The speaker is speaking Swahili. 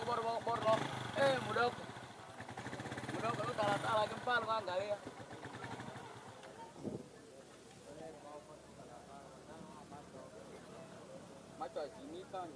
bor lo. Mudoko. Mudoko lu tala gempa lu angalia. Macho sini kan.